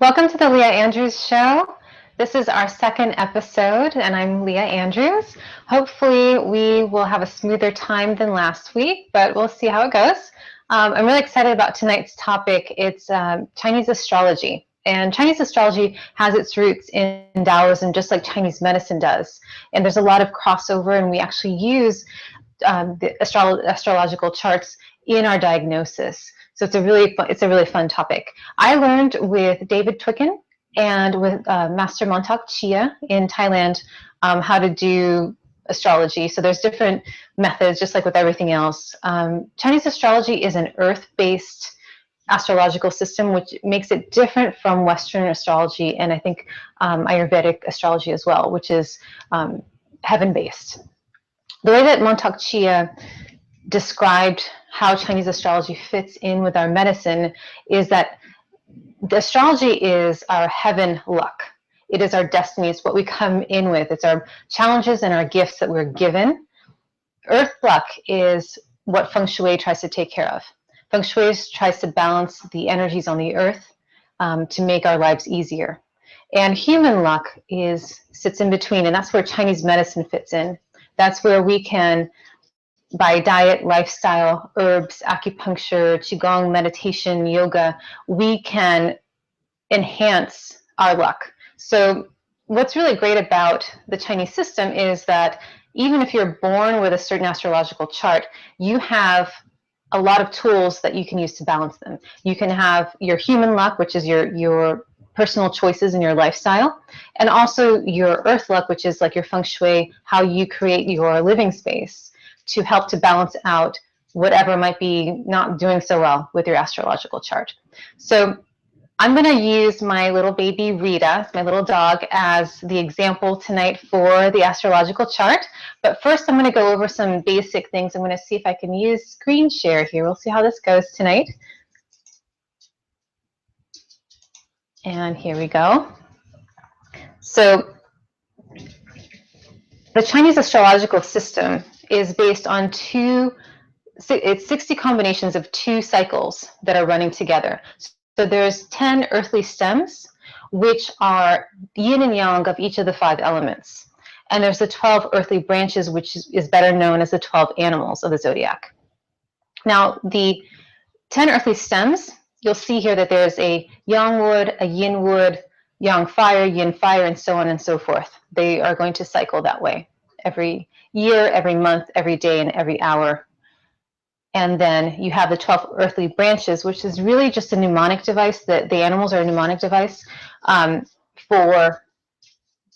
Welcome to the Leah Andrews Show. This is our second episode, and I'm Leah Andrews. Hopefully, we will have a smoother time than last week, but we'll see how it goes. I'm really excited about tonight's topic. It's Chinese astrology. And Chinese astrology has its roots in Taoism, just like Chinese medicine does. And there's a lot of crossover, and we actually use the astrological charts in our diagnosis. So it's a really fun topic. I learned with David Twicken and with Master Montauk Chia in Thailand how to do astrology. So there's different methods, just like with everything else. Chinese astrology is an earth-based astrological system, which makes it different from Western astrology, and I think Ayurvedic astrology as well, which is heaven-based. The way that Montauk Chia described how Chinese astrology fits in with our medicine is that the astrology is our heaven luck. It is our destiny. It's what we come in with. It's our challenges and our gifts that we're given. Earth luck is what feng shui tries to take care of. Feng shui tries to balance the energies on the earth to make our lives easier. And human luck sits in between, and that's where Chinese medicine fits in. That's where we can, by diet, lifestyle, herbs, acupuncture, qigong, meditation, yoga, we can enhance our luck. So what's really great about the Chinese system is that even if you're born with a certain astrological chart, you have a lot of tools that you can use to balance them. You can have your human luck, which is your personal choices in your lifestyle, and also your earth luck, which is like your feng shui, how you create your living space to help to balance out whatever might be not doing so well with your astrological chart. So I'm going to use my little baby Rita, my little dog, as the example tonight for the astrological chart. But first, I'm going to go over some basic things. I'm going to see if I can use screen share here. We'll see how this goes tonight. And here we go. So the Chinese astrological system is based on it's 60 combinations of 2 cycles that are running together. So there's 10 earthly stems, which are yin and yang of each of the 5 elements. And there's the 12 earthly branches, which is better known as the 12 animals of the zodiac. Now, the 10 earthly stems, you'll see here that there's a yang wood, a yin wood, yang fire, yin fire, and so on and so forth. They are going to cycle that way every year, every month, every day, and every hour. And then you have the 12 earthly branches, which is really just a mnemonic device. The animals are a mnemonic device for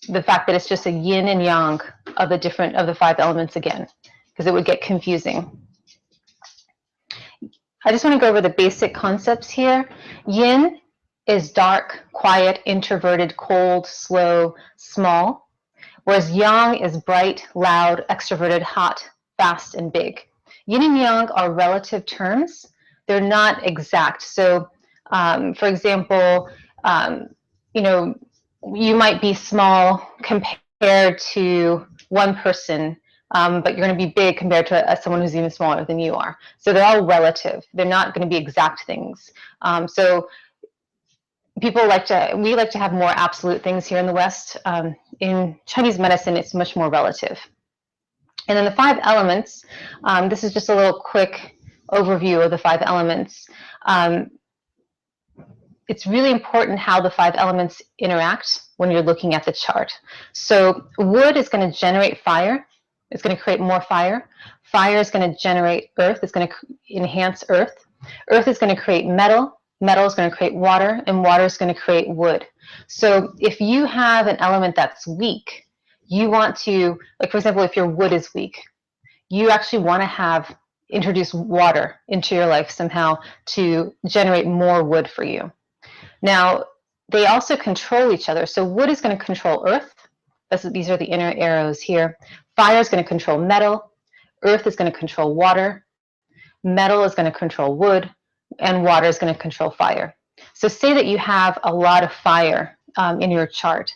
the fact that it's just a yin and yang of the 5 elements again, because it would get confusing. I just want to go over the basic concepts here. Yin is dark, quiet, introverted, cold, slow, small, whereas yang is bright, loud, extroverted, hot, fast, and big. Yin and yang are relative terms. They're not exact. So, for example, you might be small compared to one person, but you're going to be big compared to someone who's even smaller than you are. So they're all relative. They're not going to be exact things. So we like to have more absolute things here in the West. In Chinese medicine, it's much more relative. And then the 5 elements, this is just a little quick overview of the 5 elements. It's really important how the 5 elements interact when you're looking at the chart. So wood is going to generate fire. It's going to create more fire. Fire is going to generate earth. It's going to enhance earth. Earth is going to create metal. Metal is going to create water, and water is going to create wood. So if you have an element that's weak, you want to, like for example, if your wood is weak, you actually want to introduce water into your life somehow to generate more wood for you. Now, they also control each other. So wood is going to control earth. These are the inner arrows here. Fire is going to control metal. Earth is going to control water. Metal is going to control wood. And water is going to control fire. So say that you have a lot of fire in your chart.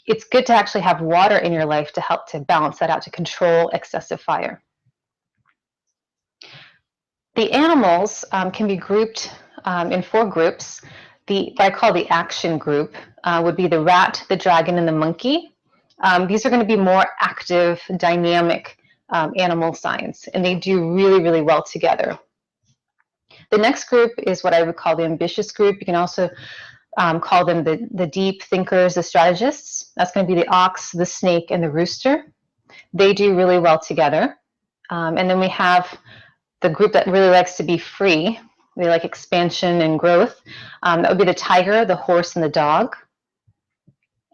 It's good to actually have water in your life to help to balance that out, to control excessive fire. The animals can be grouped in 4 groups. what I call the action group would be the rat, the dragon, and the monkey. These are going to be more active, dynamic animal signs, and they do really, really well together. The next group is what I would call the ambitious group. You can also call them the deep thinkers, the strategists. That's going to be the ox, the snake, and the rooster. They do really well together. And then we have the group that really likes to be free. They like expansion and growth. That would be the tiger, the horse, and the dog.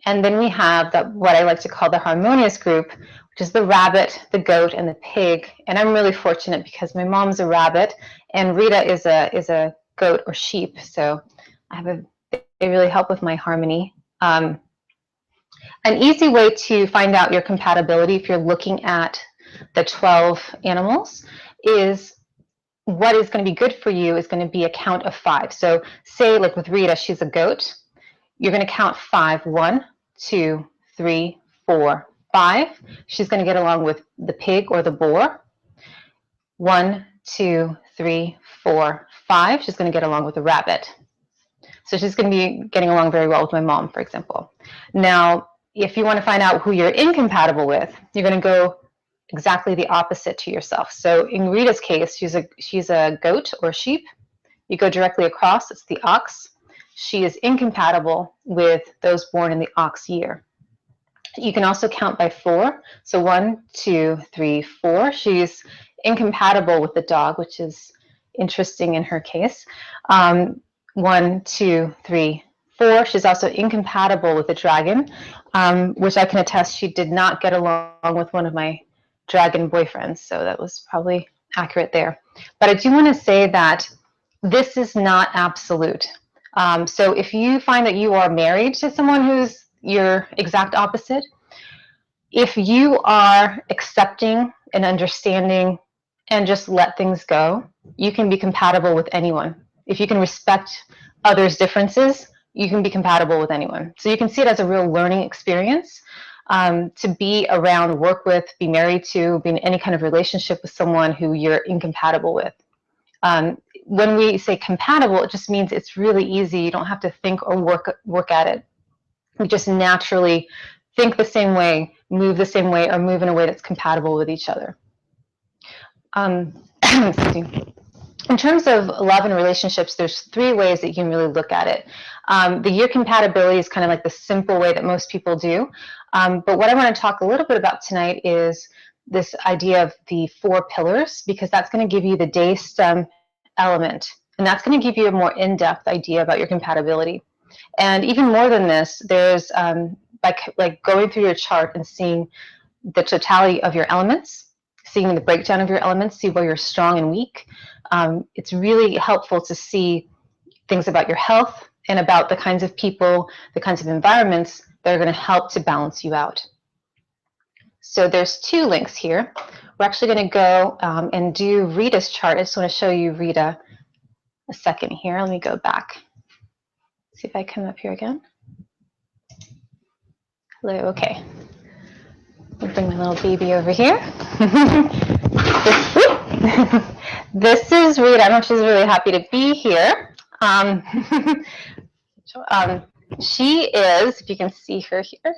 And then we have what I like to call the harmonious group, which is the rabbit, the goat, and the pig. And I'm really fortunate because my mom's a rabbit and Rita is a goat or sheep. So they really help with my harmony. An easy way to find out your compatibility if you're looking at the 12 animals is what is going to be good for you is going to be a count of 5. So say like with Rita, she's a goat. You're going to count 5. 1, 2, 3, 4, 5. She's going to get along with the pig or the boar. 1, 2, 3, 4, 5. She's going to get along with the rabbit. So she's going to be getting along very well with my mom, for example. Now, if you want to find out who you're incompatible with, you're going to go exactly the opposite to yourself. So in Rita's case, she's a goat or sheep. You go directly across, it's the ox. She is incompatible with those born in the ox year. You can also count by 4. So 1, 2, 3, 4. She's incompatible with the dog, which is interesting in her case. 1, 2, 3, 4. She's also incompatible with the dragon, which I can attest she did not get along with one of my dragon boyfriends. So that was probably accurate there. But I do want to say that this is not absolute. So if you find that you are married to someone who's your exact opposite, if you are accepting and understanding and just let things go, you can be compatible with anyone. If you can respect others' differences, you can be compatible with anyone. So you can see it as a real learning experience to be around, work with, be married to, be in any kind of relationship with someone who you're incompatible with. When we say compatible, it just means it's really easy. You don't have to think or work at it. We just naturally think the same way, move the same way, or move in a way that's compatible with each other. Excuse me. In terms of love and relationships, there's 3 ways that you can really look at it. The year compatibility is kind of like the simple way that most people do. But what I want to talk a little bit about tonight is this idea of the 4 pillars, because that's going to give you the day stem element. And that's going to give you a more in-depth idea about your compatibility. And even more than this, there's like going through your chart and seeing the totality of your elements, seeing the breakdown of your elements, see where you're strong and weak. It's really helpful to see things about your health and about the kinds of people, the kinds of environments that are going to help to balance you out. So there's 2 links here. We're actually going to go and do Rita's chart. I just want to show you Rita a second here. Let me go back. See if I come up here again. Hello, okay. I'll bring my little baby over here. This is Rita. I know she's really happy to be here. She is, if you can see her here,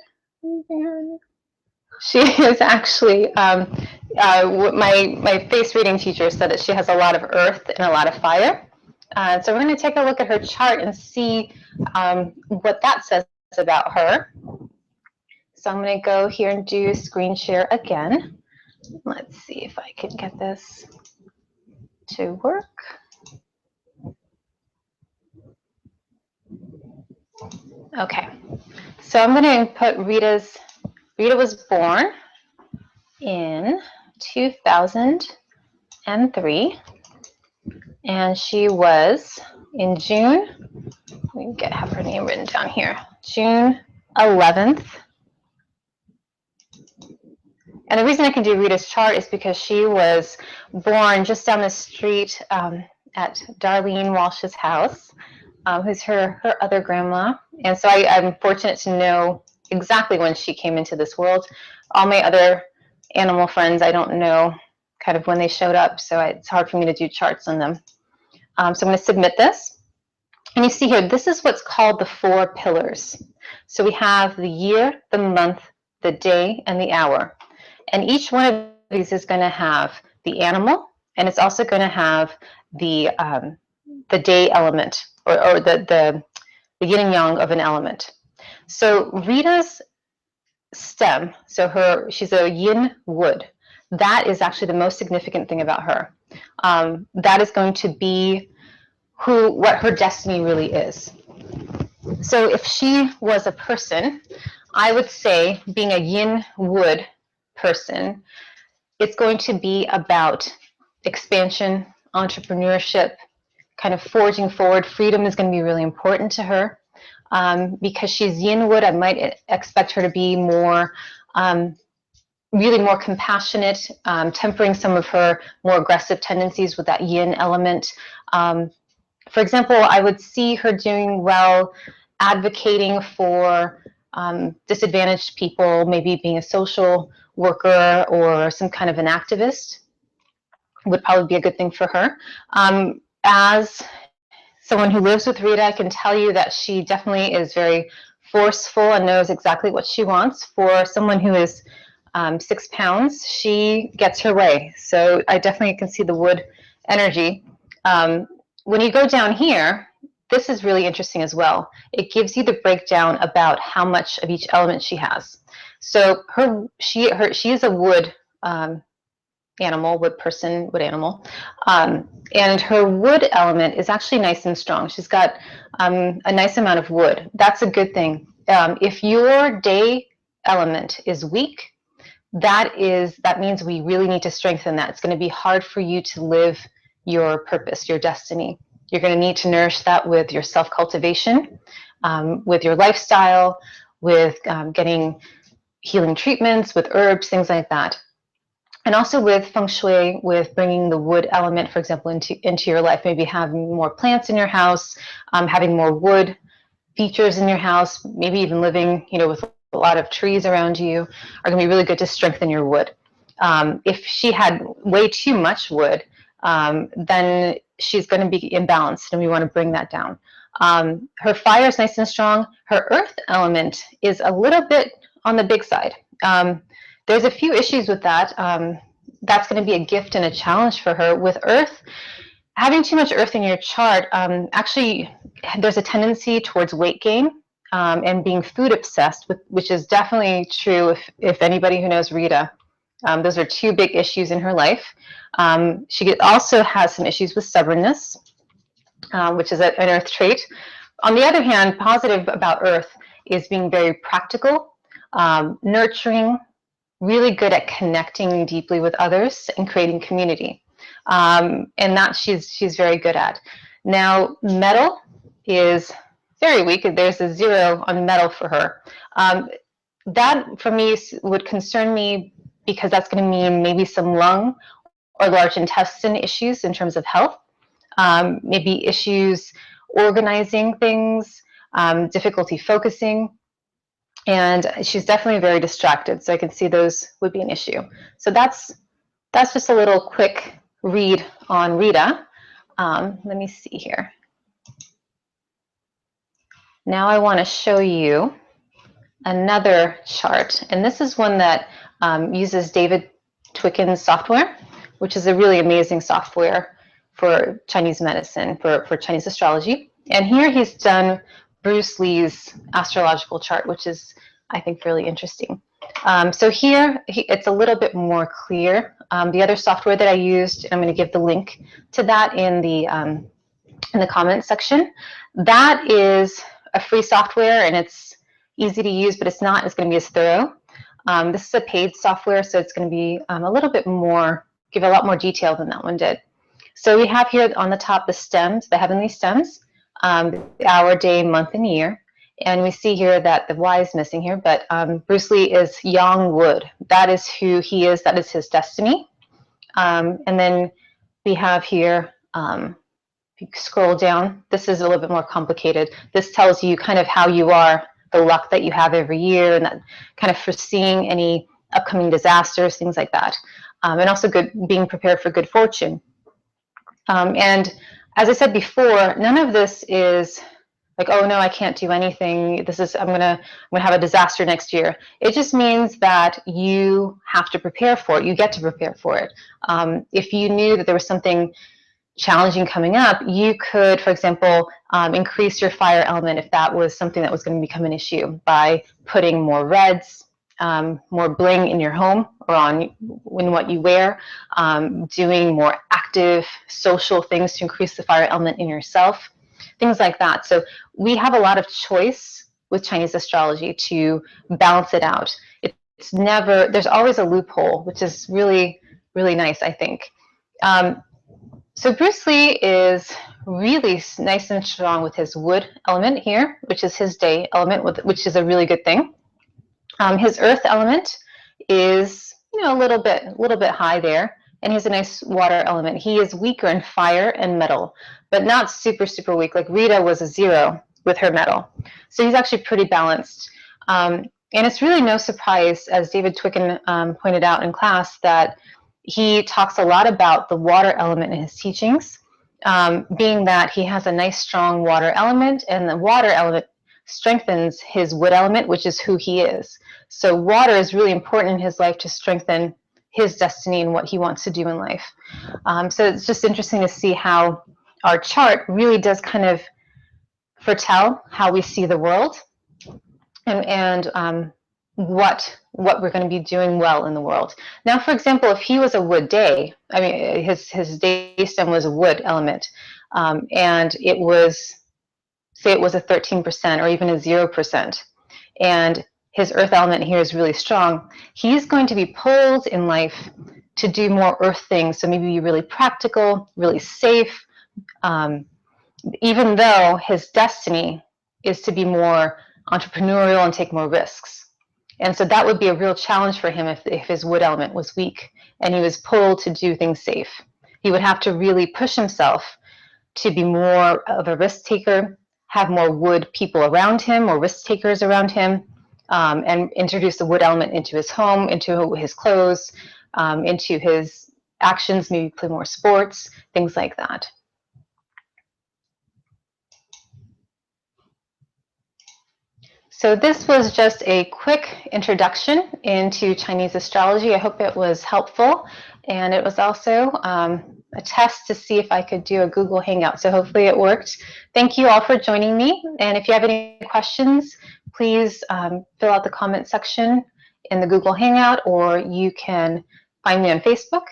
she is actually, my face reading teacher said that she has a lot of earth and a lot of fire. So we're going to take a look at her chart and see what that says about her. So I'm going to go here and do screen share again. Let's see if I can get this to work. Okay, so I'm going to put Rita was born in 2003, and she was in June, let me have her name written down here, June 11th. And the reason I can do Rita's chart is because she was born just down the street at Darlene Walsh's house, who's her other grandma. And so I'm fortunate to know exactly when she came into this world. All my other animal friends, I don't know kind of when they showed up, so it's hard for me to do charts on them. So I'm going to submit this. And you see here, this is what's called the 4 pillars. So we have the year, the month, the day, and the hour. And each one of these is going to have the animal, and it's also going to have the day element, or the yin and yang of an element. So Rita's stem, so she's a yin wood. That is actually the most significant thing about her. That is going to be what her destiny really is. So if she was a person, I would say, being a yin wood person, it's going to be about expansion, entrepreneurship, kind of forging forward. Freedom is going to be really important to her. Because she's yin wood, I might expect her to be more, really more compassionate, tempering some of her more aggressive tendencies with that yin element. For example, I would see her doing well advocating for disadvantaged people, maybe being a social worker or some kind of an activist would probably be a good thing for her. As someone who lives with Rita, I can tell you that she definitely is very forceful and knows exactly what she wants. For someone who is 6 pounds, she gets her way. So I definitely can see the wood energy. When you go down here, this is really interesting as well. It gives you the breakdown about how much of each element she has. So she is a wood animal, wood person, wood animal. And her wood element is actually nice and strong. She's got a nice amount of wood. That's a good thing. If your day element is weak, that means we really need to strengthen that. It's going to be hard for you to live your purpose, your destiny. You're going to need to nourish that with your self-cultivation, with your lifestyle, with getting healing treatments, with herbs, things like that. And also with feng shui, with bringing the wood element, for example, into your life, maybe having more plants in your house, having more wood features in your house, maybe even living, with a lot of trees around you are going to be really good to strengthen your wood. If she had way too much wood, then she's going to be imbalanced, and we want to bring that down. Her fire is nice and strong. Her earth element is a little bit on the big side. There's a few issues with that. That's going to be a gift and a challenge for her. With earth, having too much earth in your chart, actually, there's a tendency towards weight gain and being food obsessed, which is definitely true if anybody who knows Rita. Those are 2 big issues in her life. She also has some issues with stubbornness, which is an earth trait. On the other hand, positive about earth is being very practical, nurturing, really good at connecting deeply with others and creating community. And that she's very good at. Now, metal is very weak. There's a 0 on metal for her. That, for me, would concern me because that's going to mean maybe some lung or large intestine issues in terms of health, maybe issues organizing things, difficulty focusing. And she's definitely very distracted, so I can see those would be an issue. So that's just a little quick read on Rita. Let me see here. Now I want to show you another chart, and this is one that uses David Twicken's software, which is a really amazing software for Chinese medicine, for Chinese astrology. And here he's done Bruce Lee's astrological chart, which is, I think, really interesting. So here, it's a little bit more clear. The other software that I used, I'm going to give the link to that in the comments section. That is a free software, and it's easy to use, but it's going to be as thorough. This is a paid software, so it's going to be a little bit more, give a lot more detail than that one did. So we have here on the top the stems, the heavenly stems, the hour, day, month, and year. And we see here that the Y is missing here, but Bruce Lee is Yang Wood. That is who he is. That is his destiny. And then we have here, if you scroll down, this is a little bit more complicated. This tells you kind of how you are, the luck that you have every year, and that kind of foreseeing any upcoming disasters, things like that. And also being prepared for good fortune. And as I said before, none of this is like, oh no, I can't do anything. I'm gonna have a disaster next year. It just means that you have to prepare for it. You get to prepare for it. If you knew that there was something challenging coming up, you could, for example, increase your fire element if that was something that was going to become an issue by putting more reds, more bling in your home or in what you wear, doing more active social things to increase the fire element in yourself, things like that. So we have a lot of choice with Chinese astrology to balance it out. It's never, there's always a loophole, which is really, really nice, I think. So Bruce Lee is really nice and strong with his wood element here, which is his day element, which is a really good thing. His earth element is, a little bit high there, and he has a nice water element. He is weaker in fire and metal, but not super, super weak. Like Rita was a 0 with her metal. So he's actually pretty balanced. And it's really no surprise, as David Twicken pointed out in class, that he talks a lot about the water element in his teachings, being that he has a nice strong water element, and the water element strengthens his wood element, which is who he is. So water is really important in his life to strengthen his destiny and what he wants to do in life. So it's just interesting to see how our chart really does kind of foretell how we see the world and what we're going to be doing well in the world. Now, for example, if he was a wood day, I mean, his day stem was a wood element, and it was, say it was a 13% or even a 0%, and his earth element here is really strong, he's going to be pulled in life to do more earth things. So maybe be really practical, really safe, even though his destiny is to be more entrepreneurial and take more risks. And so that would be a real challenge for him if his wood element was weak and he was pulled to do things safe. He would have to really push himself to be more of a risk taker, have more wood people around him or risk takers around him, and introduce the wood element into his home, into his clothes, into his actions, maybe play more sports, things like that. So this was just a quick introduction into Chinese astrology. I hope it was helpful, and it was also a test to see if I could do a Google Hangout. So hopefully it worked. Thank you all for joining me, and if you have any questions, please fill out the comment section in the Google Hangout, or you can find me on Facebook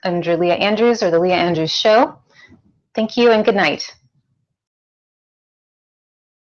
under Leah Andrews or the Leah Andrews Show. Thank you and good night.